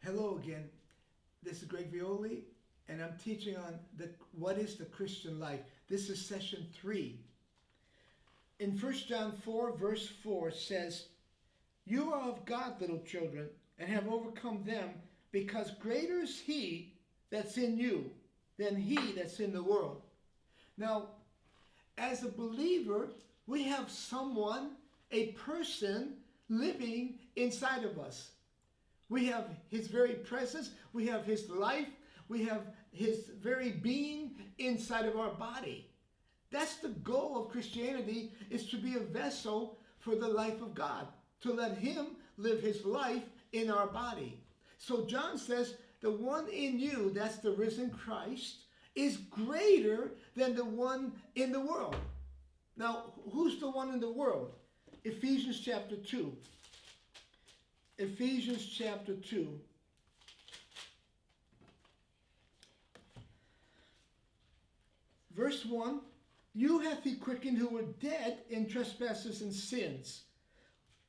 Hello again. This is Greg Violi, and I'm teaching on what is the Christian life. This is session 3. In 1 John 4, verse 4 says, "You are of God, little children, and have overcome them, because greater is He that's in you than he that's in the world." Now, as a believer, we have someone, a person, living inside of us. We have His very presence, we have His life, we have His very being inside of our body. That's the goal of Christianity, is to be a vessel for the life of God, to let Him live His life in our body. So John says, the one in you, that's the risen Christ, is greater than the one in the world. Now, who's the one in the world? Ephesians chapter 2. Ephesians chapter 2. Verse 1, "You hath He quickened who were dead in trespasses and sins."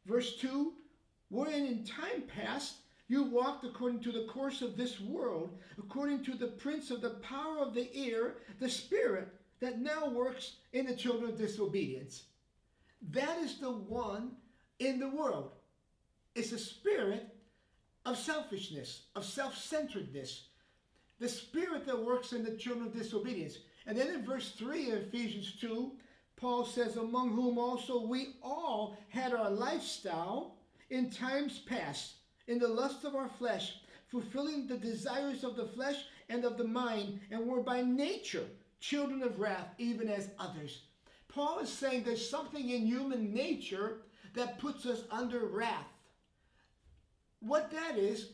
Verse 2, "Wherein in time past you walked according to the course of this world, according to the prince of the power of the air, the spirit that now works in the children of disobedience." That is the one in the world. It's a spirit of selfishness, of self-centeredness. The spirit that works in the children of disobedience. And then in verse 3 of Ephesians 2, Paul says, "Among whom also we all had our lifestyle in times past, in the lust of our flesh, fulfilling the desires of the flesh and of the mind, and were by nature children of wrath, even as others." Paul is saying there's something in human nature that puts us under wrath. What that is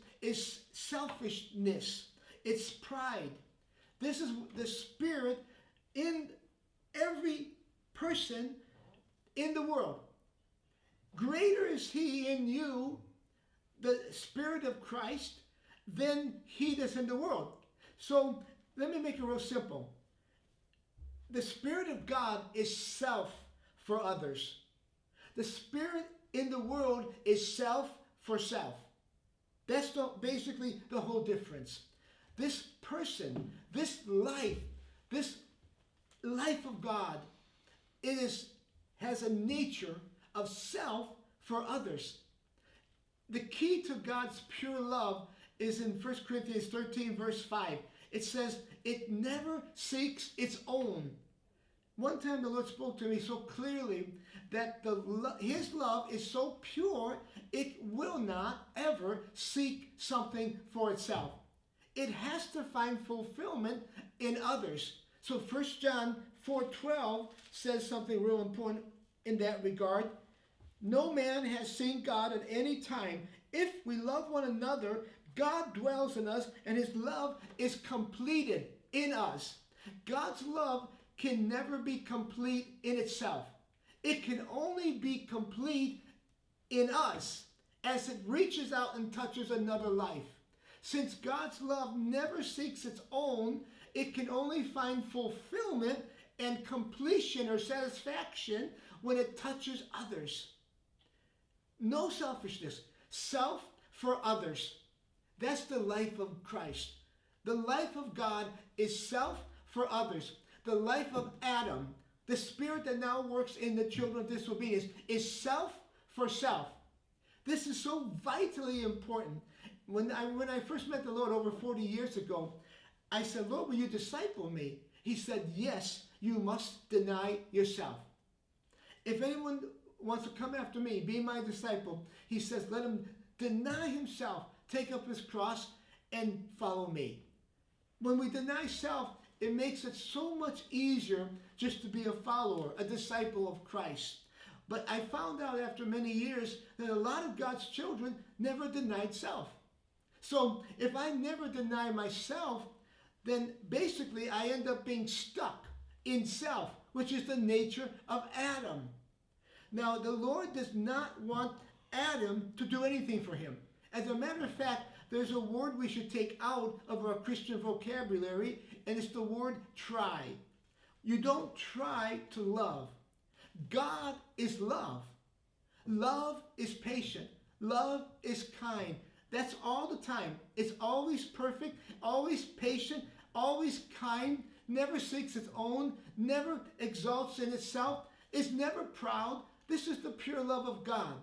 selfishness. It's pride. This is the spirit in every person in the world. Greater is He in you, the Spirit of Christ, than he that's in the world. So let me make it real simple. The Spirit of God is self for others. The spirit in the world is self for self. That's basically the whole difference. This person, this life of God, has a nature of self for others. The key to God's pure love is in 1 Corinthians 13, verse 5. It says, it never seeks its own. One time the Lord spoke to me so clearly that His love is so pure, it will not ever seek something for itself. It has to find fulfillment in others. So 1 John 4:12 says something real important in that regard. "No man has seen God at any time. If we love one another, God dwells in us, and His love is completed in us." God's love can never be complete in itself. It can only be complete in us as it reaches out and touches another life. Since God's love never seeks its own, it can only find fulfillment and completion or satisfaction when it touches others. No selfishness. Self for others. That's the life of Christ. The life of God is self for others. The life of Adam, the spirit that now works in the children of disobedience, is self for self. This is so vitally important. When I first met the Lord over 40 years ago, I said, "Lord, will you disciple me?" He said, "Yes, you must deny yourself. If anyone wants to come after me, be my disciple," He says, "let him deny himself, take up his cross, and follow me." When we deny self, it makes it so much easier just to be a follower, a disciple of Christ. But I found out after many years that a lot of God's children never denied self. So if I never deny myself, then basically I end up being stuck in self, which is the nature of Adam. Now, the Lord does not want Adam to do anything for Him. As a matter of fact, there's a word we should take out of our Christian vocabulary, and it's the word try. You don't try to love. God is love. Love is patient. Love is kind. That's all the time. It's always perfect, always patient, always kind, never seeks its own, never exalts in itself, is never proud. This is the pure love of God.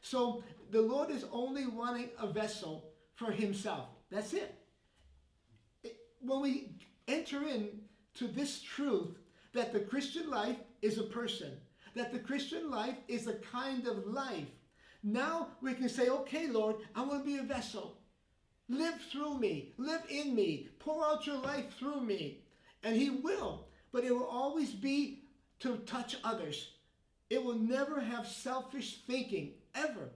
So the Lord is only wanting a vessel for himself. That's it. When we enter into this truth that the Christian life is a person, that the Christian life is a kind of life, now we can say, okay, Lord, I want to be a vessel. Live through me. Live in me. Pour out your life through me. And he will. But it will always be to touch others. It will never have selfish thinking, ever.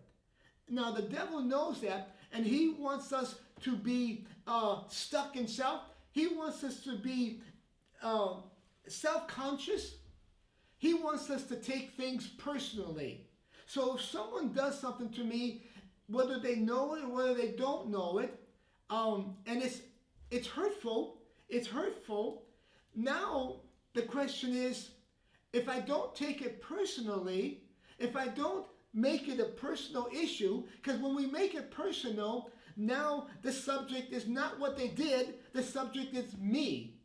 Now, the devil knows that, and he wants us to be stuck in self. He wants us to be self-conscious. He wants us to take things personally. So if someone does something to me, whether they know it or whether they don't know it, and it's hurtful, now the question is, if I don't take it personally, if I don't make it a personal issue, because when we make it personal, now the subject is not what they did, the subject is me.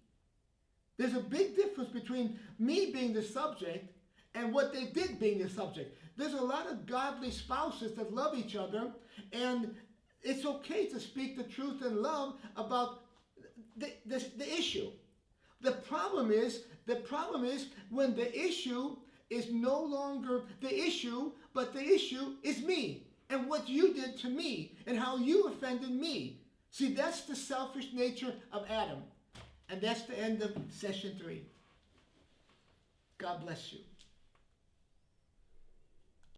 There's a big difference between me being the subject and what they did being the subject. There's a lot of godly spouses that love each other, and it's okay to speak the truth in love about the issue. The problem is when the issue is no longer the issue, but the issue is me and what you did to me and how you offended me. See, that's the selfish nature of Adam. And that's the end of session 3. God bless you.